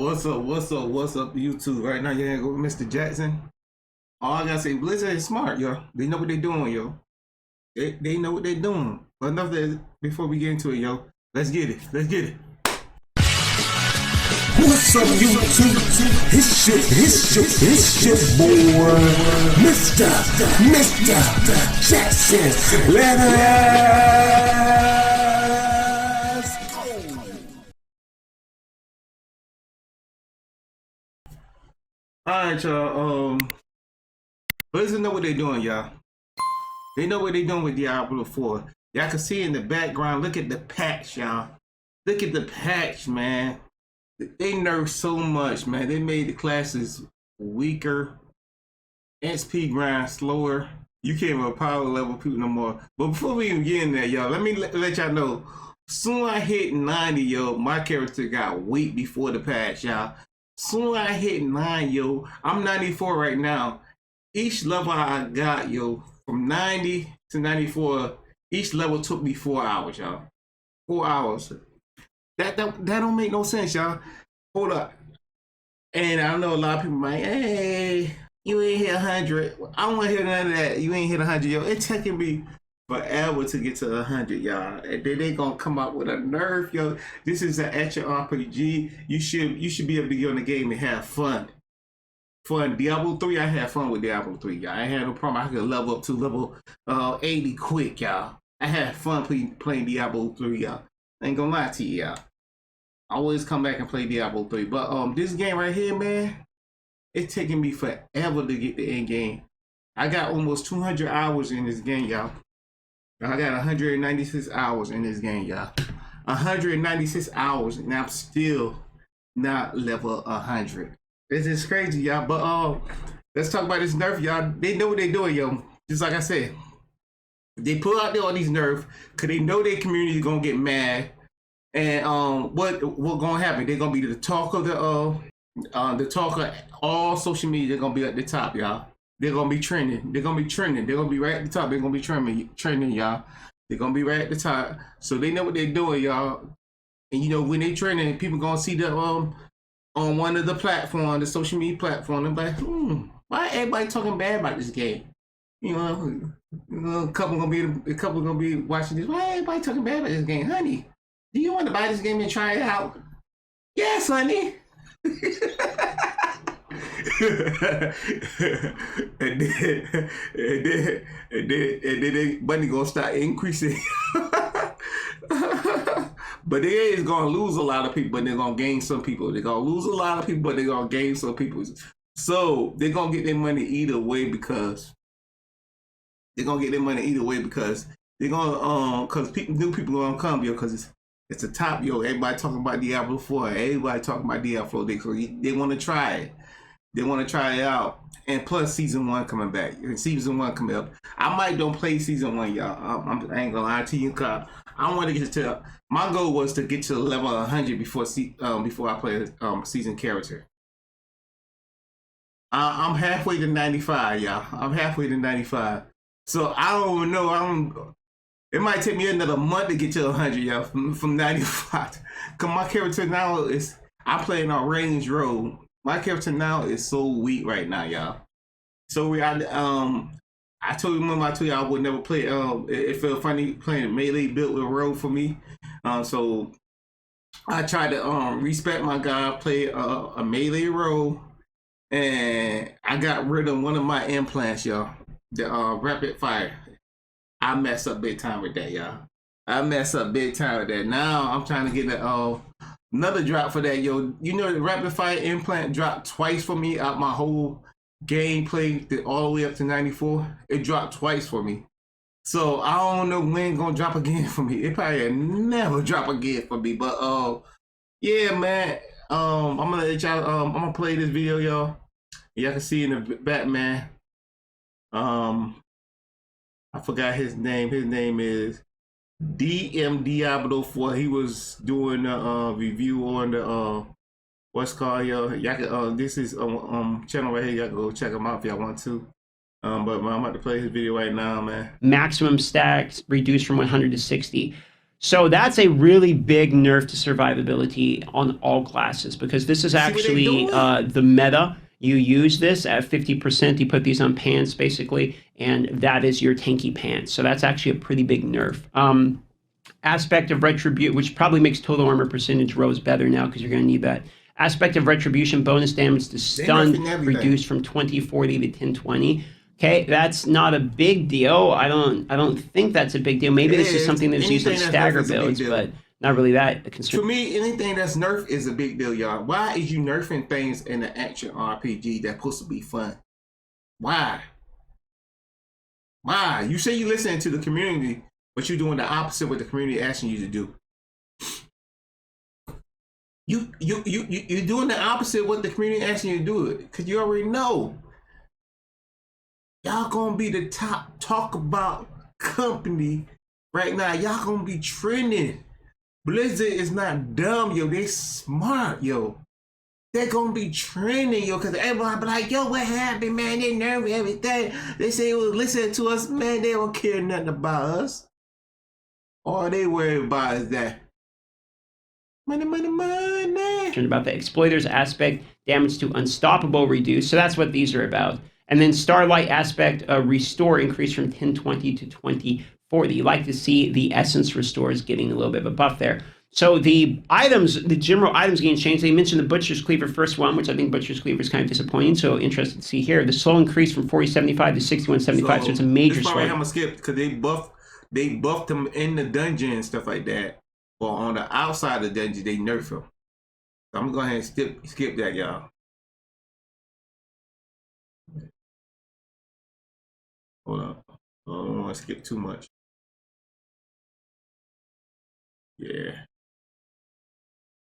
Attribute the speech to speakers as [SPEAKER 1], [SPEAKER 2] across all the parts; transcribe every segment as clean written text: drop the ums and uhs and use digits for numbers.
[SPEAKER 1] What's up? What's up? What's up, YouTube? Right now, you ain't go with Mr. Jackson. All I gotta say, Blizzard is smart, yo. They know what they're doing, yo. They know what they're doing. But enough of that before we get into it, yo. Let's get it. Let's get it.
[SPEAKER 2] What's up, YouTube? It's your boy, Mr. Jackson. Let us go.
[SPEAKER 1] Alright, y'all. Blizzard know what they're doing, y'all. They know what they're doing with Diablo 4. Y'all can see in the background, look at the patch, y'all. Look at the patch, man. They nerfed so much, man. They made the classes weaker, XP grind slower. You can't even power level people no more. But before we even get in there, y'all, let me let y'all know. Soon I hit 90, yo, my character got weak before the patch, y'all. Soon I hit 9, yo. I'm 94 right now. Each level I got, yo, from 90 to 94, each level took me 4 hours, y'all. 4 hours. That don't make no sense, y'all. Hold up. And I know a lot of people might, hey, you ain't hit 100. I don't want to hear none of that. You ain't hit 100, yo. It's taking me forever to get to 100, y'all. And then they gonna come out with a nerf, yo. This is an action RPG. You should be able to get on the game and have fun. Diablo 3, I had fun with Diablo 3, y'all. I had no problem. I could level up to level 80 quick, y'all. I had fun playing Diablo 3, y'all. I ain't gonna lie to you, y'all. I always come back and play Diablo 3. But this game right here, man, it's taking me forever to get the end game. I got almost 200 hours in this game, y'all. I got 196 hours in this game, y'all. 196 hours, and I'm still not level 100. This is crazy, y'all. But let's talk about this nerf, y'all. They know what they're doing, yo. Just like I said, they put out there all these nerfs because they know their community is gonna get mad. And what gonna happen? They're gonna be the talk of the talk of all social media. They're gonna be at the top, y'all. They're gonna be trending. They're gonna be trending. They're gonna be right at the top. They're gonna be trending, y'all. They're gonna be right at the top. So they know what they're doing, y'all. And you know when they trending, people gonna see the on one of the platform, the social media platform, and be like, why everybody talking bad about this game? You know, a couple gonna be watching this. Why everybody talking bad about this game, honey? Do you want to buy this game and try it out? Yes, honey. and then money gonna start increasing. But they is gonna lose a lot of people, but they're gonna gain some people. They're gonna lose a lot of people, but they're gonna gain some people. So they're gonna get their money either way because they're gonna because new people gonna come, yo, because it's a top, yo. Everybody talking about Diablo 4. Everybody talking about Diablo 4. So they want to try it. They want to try it out. And plus, season 1 coming back. Season 1 coming up. I might don't play season 1, y'all. I ain't gonna lie to you, cause I want to get to. My goal was to get to level 100 before I play a season character. I'm halfway to 95, y'all. I'm halfway to 95. So I don't know. It might take me another month to get to 100, y'all, from 95. Cause my character now I'm playing on range road. My character now is so weak right now, y'all. So I told you, remember I told you I would never play. It felt funny playing melee built with road for me. So I tried to respect my guy, play a melee road, and I got rid of one of my implants, y'all. The rapid fire. I messed up big time with that, y'all. I messed up big time with that. Now I'm trying to get another drop for that, yo. You know the rapid fire implant dropped twice for me out my whole gameplay all the way up to 94. It dropped twice for me. So I don't know when it's gonna drop again for me. It probably never drop again for me. But yeah, man. I'm gonna let y'all I'm gonna play this video, y'all. Y'all can see in the Batman. I forgot his name. His name is Diablo 4. He was doing a review on the what's called, y'all can this is channel right here. Y'all can go check him out if y'all want to. But I'm about to play his video right now, man.
[SPEAKER 3] Maximum stacks reduced from 100 to 60. So that's a really big nerf to survivability on all classes, because this is actually the meta. You use this at 50%. You put these on pants basically, and that is your tanky pants. So that's actually a pretty big nerf. Aspect of Retribution, which probably makes total armor percentage rows better now because you're going to need that. Aspect of Retribution, bonus damage to stun reduced from 2040 to 1020. Okay, that's not a big deal. I don't think that's a big deal. Maybe this is something that's used on stagger builds, but not really that concerned.
[SPEAKER 1] To me, anything that's nerf is a big deal, y'all. Why is you nerfing things in an action RPG that's supposed to be fun? Why? Why? You say you listening to the community, but you're doing the opposite of what the community asking you to do. You're doing the opposite of what the community asking you to do, because you already know. Y'all gonna be the top talk about company right now. Y'all gonna be trending. Blizzard is not dumb, yo. They smart, yo. They're gonna be trending, yo, because everybody be like, yo, what happened, man? They nerve everything. They say, well, listen to us, man. They don't care nothing about us. All they worry about is that money, money, money.
[SPEAKER 3] About the exploiters aspect, damage to unstoppable reduced. So that's what these are about. And then Starlight aspect, restore increase from 1020 to 2040. You like to see the essence restores getting a little bit of a buff there. So the items, the general items getting changed. They mentioned the Butcher's Cleaver first one, which I think Butcher's Cleaver is kind of disappointing. So interested to see here. The slow increase from 4075 to 6175. So it's a major
[SPEAKER 1] swing. I'm
[SPEAKER 3] swing.
[SPEAKER 1] gonna skip because they buffed them in the dungeon and stuff like that. But on the outside of the dungeon, they nerf them. So I'm gonna go ahead and skip that, y'all. Hold on. I don't want to skip too much. Yeah.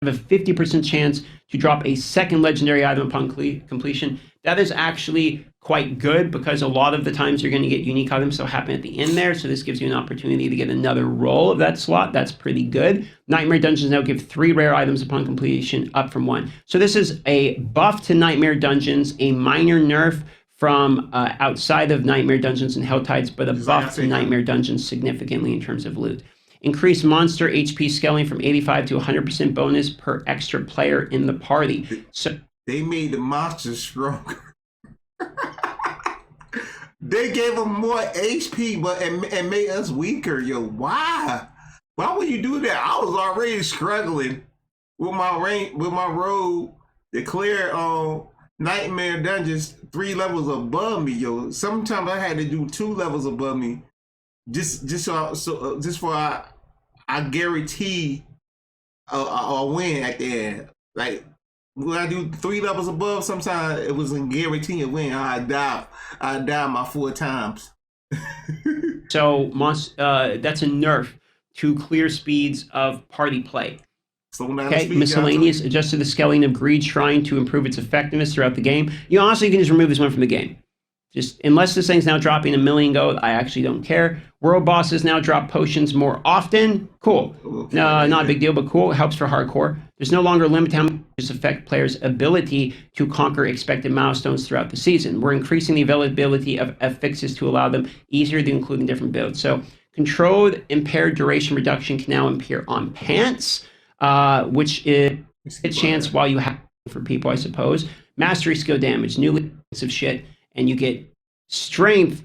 [SPEAKER 3] Have a 50% chance to drop a second legendary item upon completion. That is actually quite good, because a lot of the times you're going to get unique items that happen at the end there. So this gives you an opportunity to get another roll of that slot. That's pretty good. Nightmare Dungeons now give 3 rare items upon completion, up from 1. So this is a buff to Nightmare Dungeons, a minor nerf from outside of Nightmare Dungeons and Helltides, but a buff to Nightmare Dungeons significantly in terms of loot. Increase monster HP scaling from 85 to 100% bonus per extra player in the party. So
[SPEAKER 1] they made the monsters stronger. They gave them more HP, but and made us weaker. Yo, why? Why would you do that? I was already struggling with my road to clear Nightmare Dungeons 3 levels above me. Yo, sometimes I had to do 2 levels above me, just for I guarantee a win at the end. Like when I do 3 levels above, sometimes it was a guarantee a win. I die my 4 times.
[SPEAKER 3] So that's a nerf to clear speeds of party play. Okay, miscellaneous, adjusted the scaling of Greed Shrine to improve its effectiveness throughout the game. Honestly, you can just remove this one from the game. Just unless this thing's now dropping a million gold, I actually don't care. World bosses now drop potions more often. Cool. Okay, not a big deal, but cool. It helps for hardcore. There's no longer a limit to how much this affect players' ability to conquer expected milestones throughout the season. We're increasing the availability of fixes to allow them easier to include in different builds. So controlled impaired duration reduction can now appear on pants, which is a chance while you have for people, I suppose. Mastery skill damage, new of shit. And you get strength,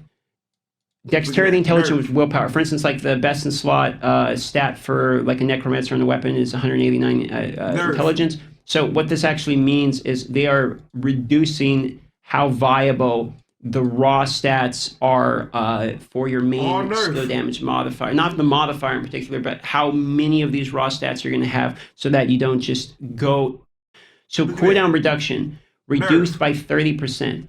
[SPEAKER 3] dexterity, intelligence, willpower. For instance, like the best in slot stat for like a necromancer on a weapon is 189 intelligence. So what this actually means is they are reducing how viable the raw stats are for your main skill damage modifier. Not the modifier in particular, but how many of these raw stats you're going to have, so that you don't just go. So cooldown reduction reduced by 30%.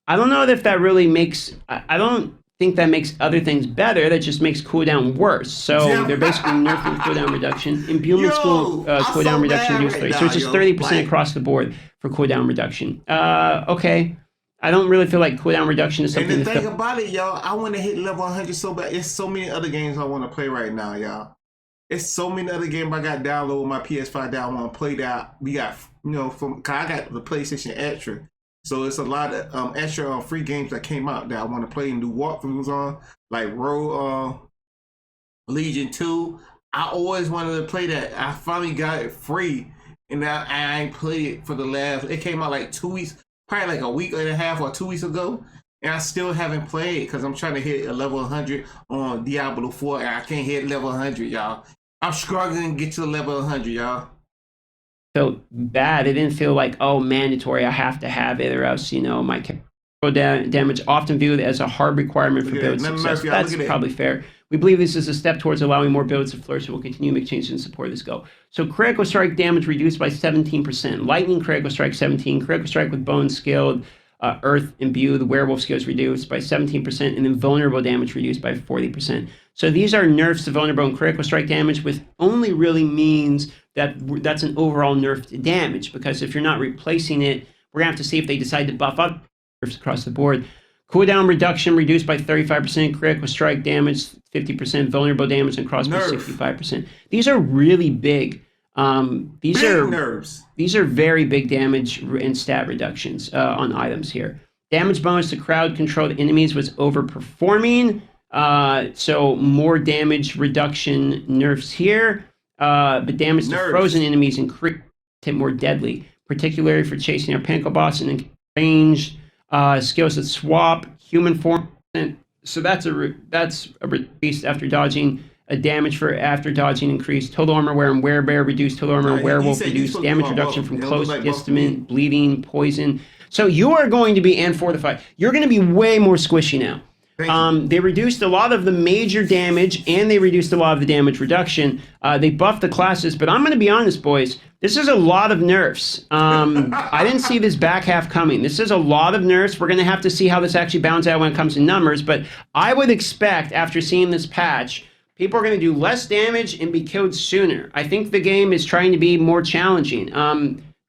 [SPEAKER 3] I don't know if that really makes. I don't think that makes other things better. That just makes cooldown worse. So they're basically nerfing cooldown reduction. Imbuement school cooldown reduction reduced 30. So it's just 30% across the board for cooldown reduction. Okay. I don't really feel like cooldown reduction is something.
[SPEAKER 1] And the thing about it, y'all, I want to hit level 100 so bad. It's so many other games I want to play right now, y'all. It's so many other games I got downloaded with my PS5 that I want to play that. We got, cause I got the PlayStation Extra. So it's a lot of extra free games that came out that I want to play and do walkthroughs on, like Legion 2. I always wanted to play that. I finally got it free, and I ain't played it for the last. It came out like 2 weeks, probably like a week and a half or 2 weeks ago, and I still haven't played because I'm trying to hit a level 100 on Diablo 4, and I can't hit level 100, y'all. I'm struggling to get to the level 100, y'all.
[SPEAKER 3] So bad. It didn't feel like, oh, mandatory. I have to have it, or else, you know, my damage often viewed as a hard requirement for build success. That's probably fair. We believe this is a step towards allowing more builds to flourish, and we'll continue to make changes and support this goal. So critical strike damage reduced by 17%. Lightning critical strike 17. Critical strike with bone skilled, earth imbue, the werewolf skills reduced by 17%, and then vulnerable damage reduced by 40%. So these are nerfs to vulnerable and critical strike damage, which only really means that that's an overall nerf to damage, because if you're not replacing it, we're gonna have to see if they decide to buff up nerfs across the board. Cooldown reduction reduced by 35%, critical strike damage 50%, vulnerable damage and crossbow 65%. These are really big. These are
[SPEAKER 1] nerfs.
[SPEAKER 3] These are very big damage and stat reductions on items here. Damage bonus to crowd controlled enemies was overperforming, so more damage reduction nerfs here. But damage to frozen enemies increased more deadly, particularly for chasing our pinnacle boss and ranged. Skills that swap human form, so that's a reduced after dodging. A damage for after dodging increased. Total armor wear and werebear reduced. Total armor werewolf reduced. Damage reduction from close, distant, bleeding, poison. So you are going to be, and fortified, you're going to be way more squishy now. They reduced a lot of the major damage, and they reduced a lot of the damage reduction. They buffed the classes, but I'm going to be honest, boys. This is a lot of nerfs. I didn't see this back half coming. This is a lot of nerfs. We're going to have to see how this actually balances out when it comes to numbers, but I would expect, after seeing this patch, people are going to do less damage and be killed sooner. I think the game is trying to be more challenging.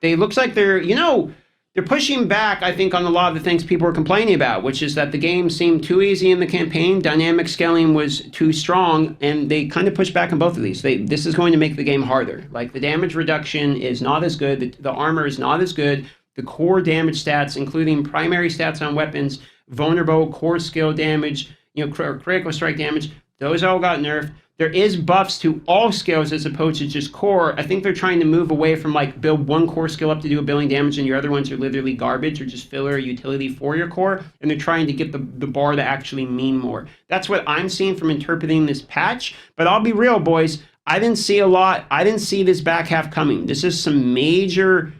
[SPEAKER 3] They looks like they're pushing back, I think, on a lot of the things people were complaining about, which is that the game seemed too easy in the campaign, dynamic scaling was too strong, and they kind of pushed back on both of these. This is going to make the game harder. Like, the damage reduction is not as good, the armor is not as good, the core damage stats, including primary stats on weapons, vulnerable, core skill damage, critical strike damage, those all got nerfed. There is buffs to all skills as opposed to just core. I think they're trying to move away from, like, build one core skill up to do a billion damage and your other ones are literally garbage or just filler or utility for your core. And they're trying to get the bar to actually mean more. That's what I'm seeing from interpreting this patch. But I'll be real, boys. I didn't see a lot. I didn't see this back half coming. This is some major...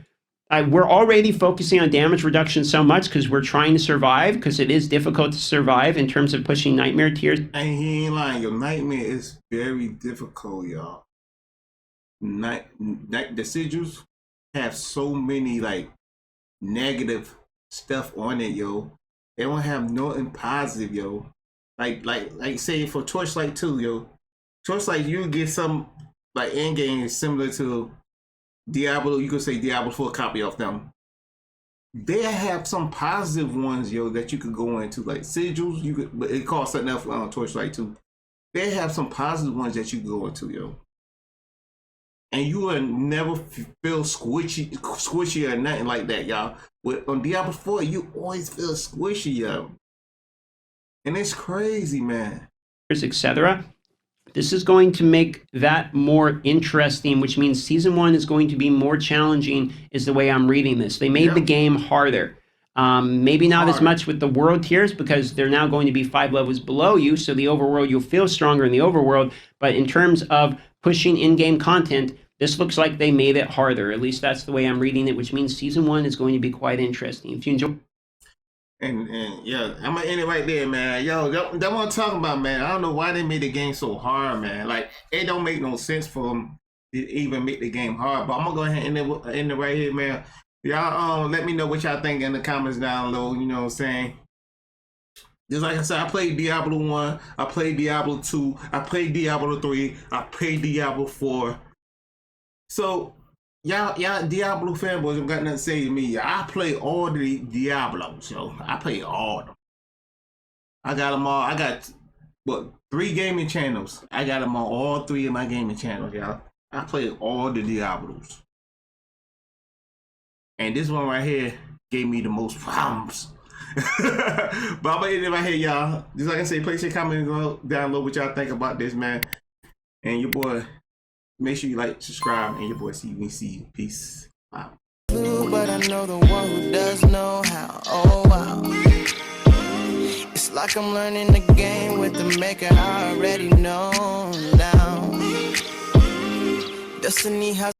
[SPEAKER 3] we're already focusing on damage reduction so much because we're trying to survive, because it is difficult to survive in terms of pushing nightmare tiers.
[SPEAKER 1] And he ain't lying. Your nightmare is very difficult, y'all. The sigils have so many, like, negative stuff on it, yo. They don't have nothing positive, yo. Like say for Torchlight 2, yo. Torchlight, you get some, like, end game similar to Diablo. You could say Diablo 4 copy of them. They have some positive ones, yo, that you could go into, like sigils. But it costs something else on Torchlight 2. They have some positive ones that you can go into, yo. And you will never feel squishy or nothing like that, y'all. On Diablo 4, you always feel squishy, yo. And it's crazy, man.
[SPEAKER 3] Etc. This is going to make that more interesting, which means Season 1 is going to be more challenging, is the way I'm reading this. They made the game harder. Maybe not as much with the world tiers, because they're now going to be 5 levels below you, so the overworld, you'll feel stronger in the overworld. But in terms of pushing in-game content, this looks like they made it harder. At least that's the way I'm reading it, which means Season 1 is going to be quite interesting. If you enjoy...
[SPEAKER 1] And yeah, I'm gonna end it right there, man. Yo, that what I'm talking about, man. I don't know why they made the game so hard, man. Like, it don't make no sense for them to even make the game hard. But I'm gonna go ahead and end it right here, man. Y'all let me know what y'all think in the comments down below. You know what I'm saying? Just like I said, I played Diablo 1, I played Diablo 2, I played Diablo 3, I played Diablo 4. So y'all Diablo fanboys don't got nothing to say to me. I play all the Diablos, yo. I play all of them. I got them all. I got, 3 gaming channels. I got them on all 3 of my gaming channels, y'all. I play all the Diablos. And this one right here gave me the most problems. But I'm gonna end it right here, y'all. Just like I say, place your comments down below what y'all think about this, man. And your boy, make sure you like, subscribe, and your boy see you. Peace. Wow.
[SPEAKER 4] But I know the one who does know how. Oh wow. It's like I'm learning the game with the maker I already know now. Destiny has